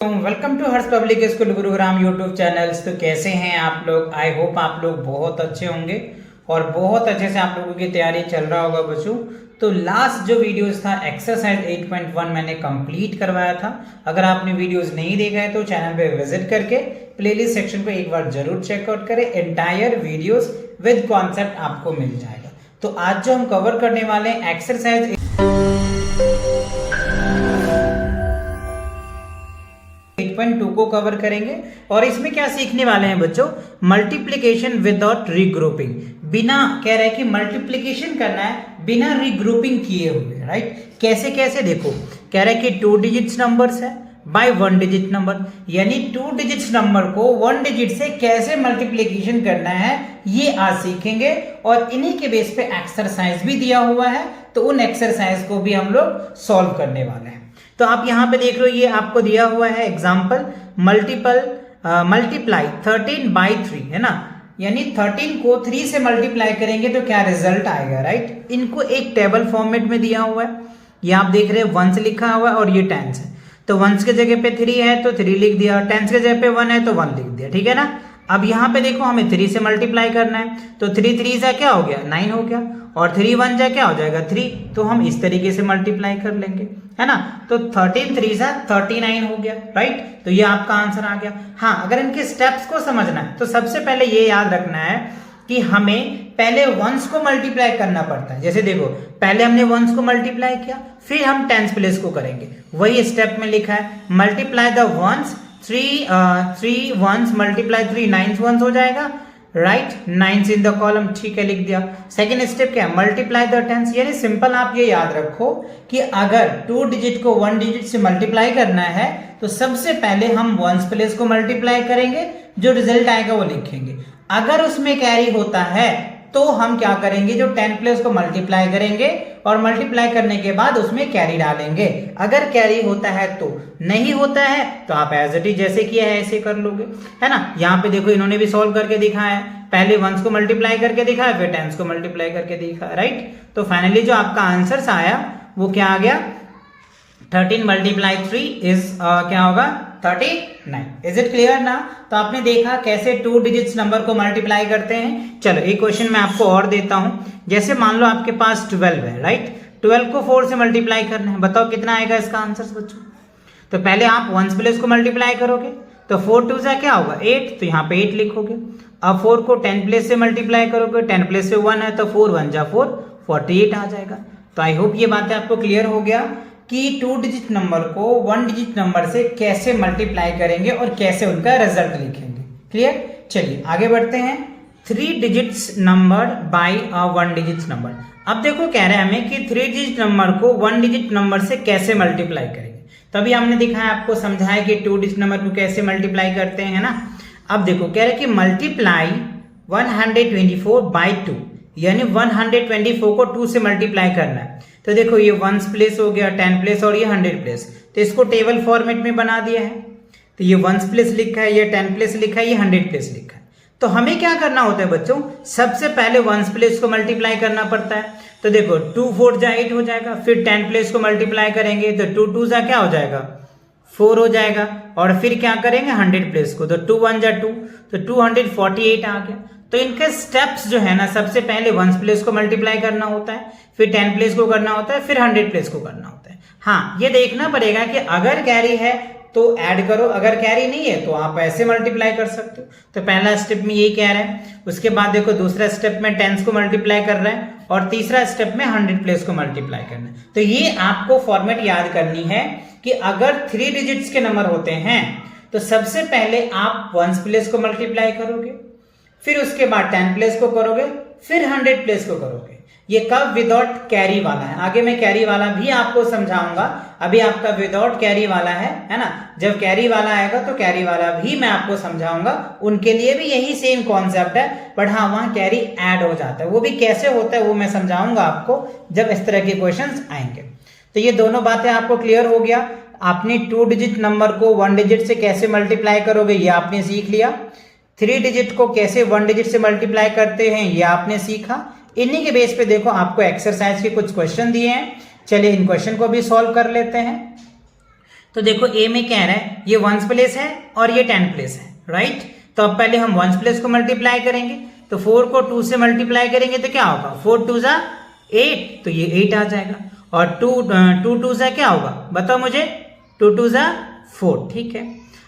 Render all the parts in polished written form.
Welcome to Harsh public school Gurugram YouTube channels. तो कैसे हैं आप लोग? आई होप आप लोग बहुत अच्छे होंगे और बहुत अच्छे से आप लोगों की तैयारी चल रहा होगा बच्चों। तो लास्ट जो वीडियोस था एक्सरसाइज 8.1 मैंने कंप्लीट करवाया था। अगर आपने वीडियोस नहीं देखा है तो चैनल पे विजिट करके प्लेलिस्ट सेक्शन पे एक बार जरूर चेकआउट करें। एंटायर वीडियोस विद कॉन्सेप्ट आपको मिल जाएगा। तो आज जो हम कवर करने वाले हैं एक्सरसाइज 8.2 को कवर करेंगे और इसमें क्या सीखने वाले हैं बच्चों? Multiplication without regrouping. बिना कह रहे हैं कि मल्टीप्लिकेशन करना है बिना रीग्रुपिंग किए हुए, राइट? कैसे कैसे देखो, कह रहे हैं कि 2 डिजिट्स नंबर्स है बाय 1 डिजिट नंबर, यानी 2 डिजिट्स नंबर को 1 डिजिट से कैसे मल्टीप्लिकेशन करना है ये आज सीखेंगे। और इन्हीं के बेस पे एक्सरसाइज भी दिया हुआ है, तो उन एक्सरसाइज को भी हम लोग सॉल्व करने वाले हैं। तो आप यहां पे देख रहे हो, ये आपको दिया हुआ है एग्जाम्पल मल्टीप्लाई 13 बाई 3 है ना, यानी 13 को 3 से मल्टीप्लाई करेंगे तो क्या रिजल्ट आएगा, राइट? इनको एक टेबल फॉर्मेट में दिया हुआ है। ये आप देख रहे हैं 1 लिखा हुआ है और ये 10 है, तो 1 के जगह पे 3 है तो 3 लिख दिया, 10 के जगह पे 1 है तो 1 लिख दिया, ठीक है ना। अब यहाँ पे देखो हमें 3 से मल्टीप्लाई करना है, तो 3 3 जा क्या हो गया 9 हो गया, और 3 1 जा क्या हो जाएगा 3, तो हम इस तरीके से मल्टीप्लाई कर लेंगे, है ना। तो 13 3 जा 39 हो गया, राइट? तो ये आपका आंसर आ गया। हाँ, अगर इनके स्टेप्स को समझना है तो सबसे पहले ये याद रखना है कि हमें पहले वंस को मल्टीप्लाई करना पड़ता है। जैसे देखो, पहले हमने वंस को मल्टीप्लाई किया, फिर हम टेंस प्लेस को करेंगे। वही स्टेप में लिखा है, multiply the ones, 3 ones multiply 3 9 ones हो जाएगा, राइट? 9 इन द कॉलम, ठीक है, लिख दिया। सेकेंड स्टेप क्या है? मल्टीप्लाई द टेंस, यानी सिंपल आप ये याद रखो कि अगर 2 डिजिट को 1 डिजिट से मल्टीप्लाई करना है तो सबसे पहले हम वंस प्लेस को मल्टीप्लाई करेंगे, जो रिजल्ट आएगा वो लिखेंगे। अगर उसमें कैरी होता है तो हम क्या करेंगे, जो 10 प्लेस को मल्टीप्लाई करेंगे और मल्टीप्लाई करने के बाद उसमें कैरी डालेंगे। अगर कैरी होता है तो, नहीं होता है तो आप एज इट इज जैसे किया है ऐसे कर लोगे, है ना। यहाँ पे देखो इन्होंने भी सॉल्व करके दिखाया है, पहले वंस को मल्टीप्लाई करके दिखाया, फिर टेंस को मल्टीप्लाई करके दिखाया, राइट? तो फाइनली जो आपका आंसर आया वो क्या आ गया? 13 मल्टीप्लाई 3 इज क्या होगा 39। इज इट क्लियर ना? तो आपने देखा कैसे 2 डिजिट्स नंबर को मल्टीप्लाई करते हैं। चलो एक क्वेश्चन मैं आपको और देता हूं। जैसे मान लो आपके पास 12 है, राइट? 12 को 4 से मल्टीप्लाई करना है, बताओ कितना आएगा इसका आंसर बच्चों? तो पहले आप वंस प्लेस को मल्टीप्लाई करोगे, तो 4 2 जा क्या होगा 8, तो यहाँ पे 8 लिखोगे। अब 4 को 10 प्लेस से मल्टीप्लाई करोगे, 10 प्लेस से 1 है तो 4 1 जा 4, 48 आ जाएगा। तो आई होप ये बातें आपको क्लियर हो गया कि 2 डिजिट नंबर को 1 डिजिट नंबर से कैसे मल्टीप्लाई करेंगे और कैसे उनका रिजल्ट लिखेंगे। क्लियर? चलिए आगे बढ़ते हैं। 3 digits number by 1 digit number. अब देखो कह रहे हैं हमें कि 3 डिजिट नंबर को 1 डिजिट नंबर से कैसे मल्टीप्लाई करेंगे। तभी हमने दिखाया, आपको समझाया कि 2 डिजिट नंबर को कैसे मल्टीप्लाई करते हैं, ना। अब देखो कह रहे हैं कि मल्टीप्लाई 124 बाय 2, यानी 124 को 2 से मल्टीप्लाई करना है। तो देखो ये 1 प्लेस हो गया, 10 प्लेस और ये 100 प्लेस, तो इसको टेबल फॉर्मेट में बना दिया है। तो ये 1 प्लेस लिखा है, ये 10 प्लेस लिखा है, ये 100 प्लेस लिखा है। तो हमें क्या करना होता है बच्चों? सबसे पहले 1 प्लेस को मल्टीप्लाई करना पड़ता है। तो देखो 2 4 जा 8 हो जाएगा, फिर 10 प्लेस को मल्टीप्लाई करेंगे तो 2 2 जा क्या हो जाएगा 4 हो जाएगा, और फिर क्या करेंगे 100 प्लेस को, तो 2 1 जा 2, तो 248 आ गया। तो इनके स्टेप्स जो है ना, सबसे पहले 1 प्लेस को मल्टीप्लाई करना होता है, फिर 10 प्लेस को करना होता है, फिर 100 प्लेस को करना होता है। हाँ, ये देखना पड़ेगा कि अगर कैरी है तो ऐड करो, अगर कैरी नहीं है तो आप ऐसे मल्टीप्लाई कर सकते हो। तो पहला स्टेप में यही कह रहे हैं। उसके बाद देखो दूसरा स्टेप में 10 को मल्टीप्लाई कर रहे हैं और तीसरा स्टेप में 100 प्लेस को मल्टीप्लाई करना है। तो ये आपको फॉर्मेट याद करनी है कि अगर 3 डिजिट्स के नंबर होते हैं तो सबसे पहले आप 1 प्लेस को मल्टीप्लाई करोगे, फिर उसके बाद 10 प्लेस को करोगे, फिर 100 प्लेस को करोगे। ये कब? विदाउट कैरी वाला है। आगे मैं कैरी वाला भी आपको समझाऊंगा, अभी आपका विदाउट कैरी वाला है ना। जब कैरी वाला आएगा तो कैरी वाला भी मैं आपको समझाऊंगा, उनके लिए भी यही सेम कॉन्सेप्ट है, बट हाँ वहां कैरी ऐड हो जाता है। वो भी कैसे होता है वो मैं समझाऊंगा आपको जब इस तरह के क्वेश्चंस आएंगे। तो ये दोनों बातें आपको क्लियर हो गया। आपने 2 डिजिट नंबर को 1 डिजिट से कैसे मल्टीप्लाई करोगे ये आपने सीख लिया। 3 डिजिट को कैसे 1 डिजिट से मल्टीप्लाई करते हैं ये आपने सीखा। इन्हीं के बेस पे देखो आपको एक्सरसाइज के कुछ क्वेश्चन दिए हैं। चलिए इन क्वेश्चन को भी सॉल्व कर लेते हैं। तो देखो ए में कह रहा है ये वंस प्लेस है और ये 10 प्लेस है, राइट। तो अब पहले हम वंस प्लेस को मल्टीप्लाई करेंगे, तो 4 को 2 से मल्टीप्लाई करेंगे तो क्या होगा, 4 2 जा 8, तो ये 8 आ जाएगा। और 2 2 जा क्या होगा बताओ मुझे, 2 2 जा 4, ठीक है।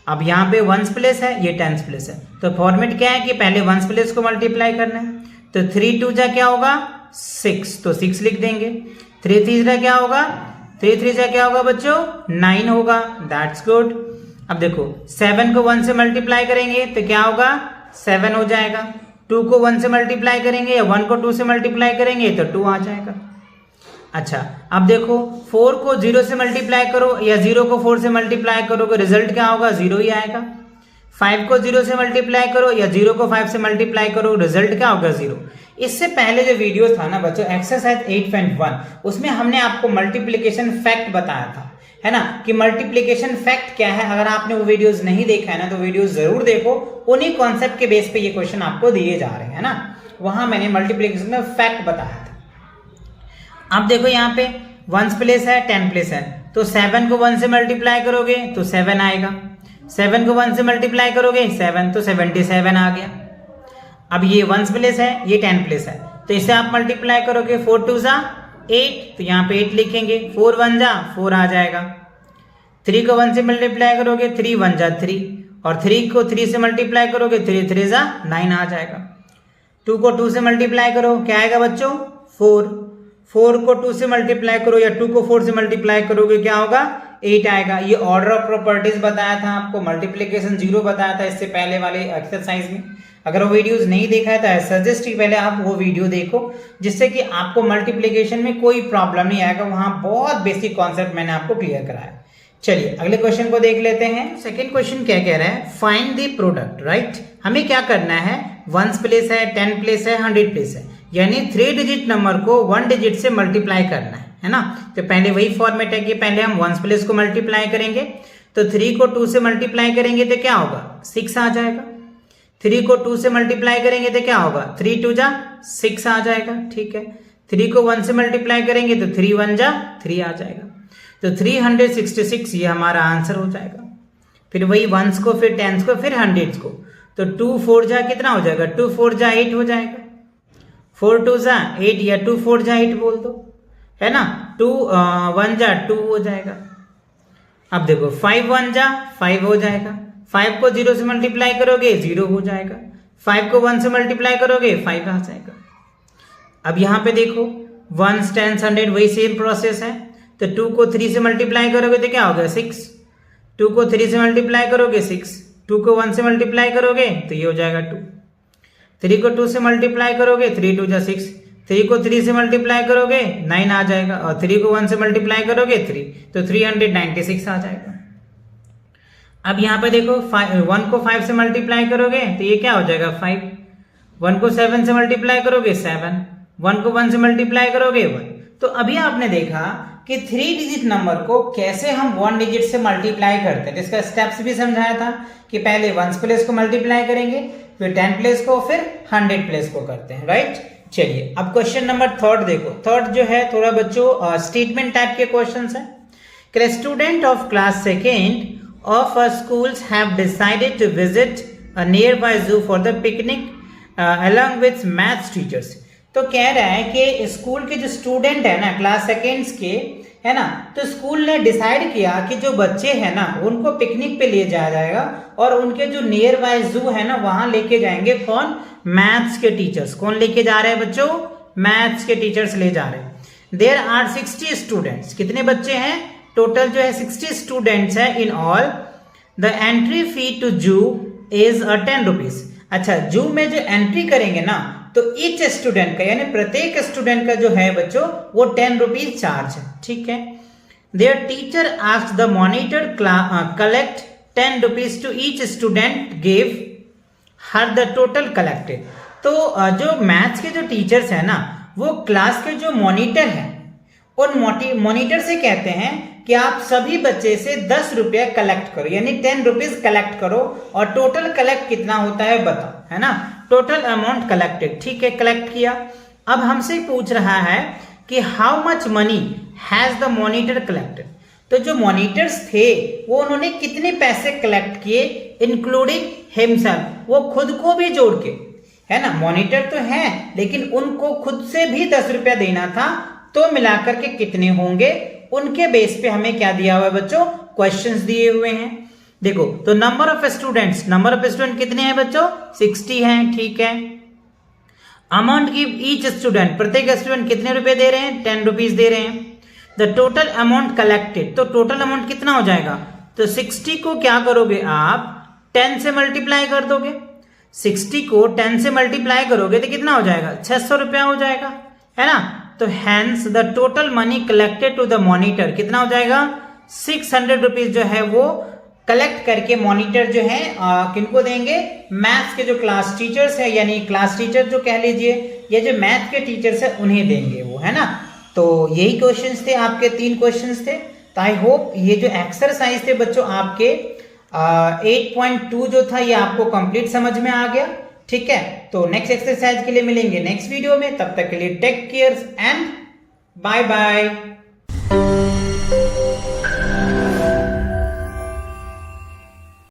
अब यहाँ पे वंस प्लेस है, ये 10 प्लेस है, तो फॉर्मेट क्या है कि पहले वंस प्लेस को मल्टीप्लाई करना है। तो 3 2 जा क्या होगा 6, तो 6 लिख देंगे। 3 3 जा क्या होगा, 3 3 जा क्या होगा बच्चों 9 होगा, दैट्स गुड। अब देखो 7 को 1 से मल्टीप्लाई करेंगे तो क्या होगा 7 हो जाएगा। 2 को 1 से मल्टीप्लाई करेंगे या 1 को 2 से मल्टीप्लाई करेंगे तो 2 आ जाएगा। अच्छा अब देखो 4 को 0 से मल्टीप्लाई करो या 0 को 4 से मल्टीप्लाई करोगे, रिजल्ट क्या होगा 0 ही आएगा। 5 को 0 से मल्टीप्लाई करो या 0 को 5 से मल्टीप्लाई करो, रिजल्ट क्या होगा 0। इससे पहले जो वीडियो था ना बच्चों एक्सरसाइज 8.1, उसमें हमने आपको मल्टीप्लिकेशन फैक्ट बताया था, है ना, कि मल्टीप्लिकेशन फैक्ट क्या है। अगर आपने वो वीडियोस नहीं देखा है ना तो वीडियोस जरूर देखो, उन्हीं कॉन्सेप्ट के बेस पे ये क्वेश्चन आपको दिए जा रहे हैं ना, वहां मैंने मल्टीप्लिकेशन में फैक्ट बताया था। अब देखो यहाँ पे वंस प्लेस है 10 प्लेस है, तो 7 को 1 से मल्टीप्लाई करोगे तो 7 आएगा। 7 को 1 से मल्टीप्लाई करोगे 7, तो 77 आ गया। अब ये वंस प्लेस है, ये 10 प्लेस है, तो इसे आप मल्टीप्लाई करोगे 4 2 जा 8, तो यहाँ पे 8 लिखेंगे। 4 1 जा 4 आ जाएगा। 3 को 1 से मल्टीप्लाई करोगे 3 1 जा 3, और 3 को 3 से मल्टीप्लाई करोगे 3 3 जा 9 आ जाएगा। 2 को 2 से मल्टीप्लाई करो क्या आएगा बच्चों 4। 4 को 2 से मल्टीप्लाई करो या 2 को 4 से मल्टीप्लाई करोगे क्या होगा 8 आएगा। ये ऑर्डर ऑफ प्रॉपर्टीज बताया था आपको, मल्टीप्लिकेशन 0 बताया था इससे पहले वाले एक्सरसाइज में। अगर वो वीडियोस नहीं देखा है तो आई सजेस्ट कि पहले आप वो वीडियो देखो, जिससे कि आपको मल्टीप्लिकेशन में कोई प्रॉब्लम नहीं आएगा। वहां बहुत बेसिक कॉन्सेप्ट मैंने आपको क्लियर कराया। चलिए अगले क्वेश्चन को देख लेते हैं। सेकंड क्वेश्चन क्या कह रहा है, फाइंड द प्रोडक्ट, राइट। हमें क्या करना है, वंस प्लेस है 10 प्लेस है 100 प्लेस है, यानी 3 डिजिट नंबर को 1 डिजिट से मल्टीप्लाई करना है ना। तो पहले वही फॉर्मेट है कि पहले हम वंस प्लेस को मल्टीप्लाई करेंगे, तो 3 को 2 से मल्टीप्लाई करेंगे तो क्या होगा 6 आ जाएगा। 3 को 2 से मल्टीप्लाई करेंगे तो क्या होगा 3 2 जा 6 आ जाएगा, ठीक है। 3 को 1 से मल्टीप्लाई करेंगे तो 3 1 जा 3 आ जाएगा, तो 366 ये हमारा आंसर हो जाएगा। फिर वही वंस को फिर टेंस को फिर हंड्रेड्स को, तो 2 4 जा कितना हो जाएगा 2 4 जा 8 हो जाएगा। 4 2 जा 8 या 2 4 जा 8 बोल दो, है ना। 2 1 जा 2 हो जाएगा। अब देखो 5 1 जा 5 हो जाएगा। 5 को 0 से मल्टीप्लाई करोगे 0 हो जाएगा। 5 को 1 से मल्टीप्लाई करोगे 5 आ जाएगा। अब यहाँ पे देखो 1 10 100 वही सेम प्रोसेस है, तो 2 को 3 से मल्टीप्लाई करोगे तो क्या होगा 6। 2 को 3 से मल्टीप्लाई करोगे 6, 2 को 1 से मल्टीप्लाई करोगे तो ये हो जाएगा 2। 3 को 2 से मल्टीप्लाई करोगे 3 2 जा 6, 3 को 3 से मल्टीप्लाई करोगे 9 आ जाएगा, और 3 को 1 से मल्टीप्लाई करोगे 3, तो 396 आ जाएगा। अब यहाँ पे देखो 1 को 5 से मल्टीप्लाई करोगे तो ये क्या हो जाएगा 5। 1 को 7 से मल्टीप्लाई करोगे 7, 1 को 1 से मल्टीप्लाई करोगे 1। तो अभी आपने देखा कि 3 डिजिट नंबर को कैसे हम 1 डिजिट से मल्टीप्लाई करते हैं। इसका स्टेप्स भी समझाया था कि पहले वंस प्लेस को मल्टीप्लाई करेंगे, फिर 10 प्लेस को, फिर 100 प्लेस को करते हैं, राइट। चलिए अब क्वेश्चन नंबर 3 देखो। 3 जो है थोड़ा बच्चों स्टेटमेंट टाइप के क्वेश्चन है। Student of class second of our schools have decided to visit a nearby zoo for the picnic along with maths teachers। तो कह रहा है कि स्कूल के जो स्टूडेंट है ना क्लास सेकेंड्स के, है ना, तो स्कूल ने डिसाइड किया कि जो बच्चे हैं ना उनको पिकनिक पे ले जाया जाएगा, और उनके जो नियर बाय जू है ना वहां लेके जाएंगे कौन, मैथ्स के टीचर्स। कौन लेके जा रहे हैं बच्चों, मैथ्स के टीचर्स ले जा रहे हैं। देयर आर 60 स्टूडेंट्स, कितने बच्चे हैं टोटल जो है 60 स्टूडेंट्स है in all. The entry fee to zoo is 10 rupees. अच्छा जू में जो एंट्री करेंगे ना तो ईच स्टूडेंट का यानी प्रत्येक स्टूडेंट का जो है बच्चों वो 10 रुपीज चार्ज है, ठीक है। Their teacher asked the monitor collect 10 rupees to each student, give her the total collected. तो जो मैथ्स के जो टीचर्स है ना वो क्लास के जो मॉनिटर है उन मॉनिटर से कहते हैं कि आप सभी बच्चे से 10 रुपया कलेक्ट करो, यानी 10 रुपीज कलेक्ट करो, और टोटल कलेक्ट कितना होता है बताओ, है ना, टोटल अमाउंट कलेक्टेड, ठीक है। कलेक्ट किया। अब हमसे पूछ रहा है कि how much money has the monitor collected. तो जो मॉनिटर्स थे वो उन्होंने कितने पैसे कलेक्ट किए इंक्लूडिंग हिमसेल्फ, वो खुद को भी जोड़ के, है ना। मॉनिटर तो है लेकिन उनको खुद से भी 10 रुपया देना था, तो मिलाकर के कितने होंगे, उनके बेस पे हमें क्या दिया हुआ है बच्चों, क्वेश्चंस दिए हुए हैं। देखो तो नंबर ऑफ स्टूडेंट कितने हैं बच्चों, 60 हैं, ठीक है। अमाउंट गिव ईच स्टूडेंट, प्रत्येक स्टूडेंट कितने रुपए दे रहे हैं, 10 रुपीज दे रहे हैं। द टोटल अमाउंट कलेक्टेड, तो टोटल अमाउंट कितना हो जाएगा, तो 60 को क्या करोगे आप 10 से मल्टीप्लाई कर दोगे, 60 को 10 से मल्टीप्लाई करोगे तो कितना हो जाएगा, 600 रुपया हो जाएगा, है ना। तो hence the total money collected to the monitor कितना हो जाएगा, 600 रुपीज जो है वो कलेक्ट करके मॉनिटर जो है किनको देंगे, मैथ्स के जो क्लास टीचर्स है, यानी क्लास टीचर जो कह लीजिए, या जो मैथ के टीचर्स है उन्हें देंगे वो, है ना। तो यही क्वेश्चंस थे आपके, 3 क्वेश्चंस थे। तो आई होप ये जो एक्सरसाइज थे बच्चों आपके 8.2 जो था ये आपको कंप्लीट समझ में आ गया, ठीक है। तो नेक्स्ट एक्सरसाइज के लिए मिलेंगे नेक्स्ट वीडियो में, तब तक के लिए take care and bye bye.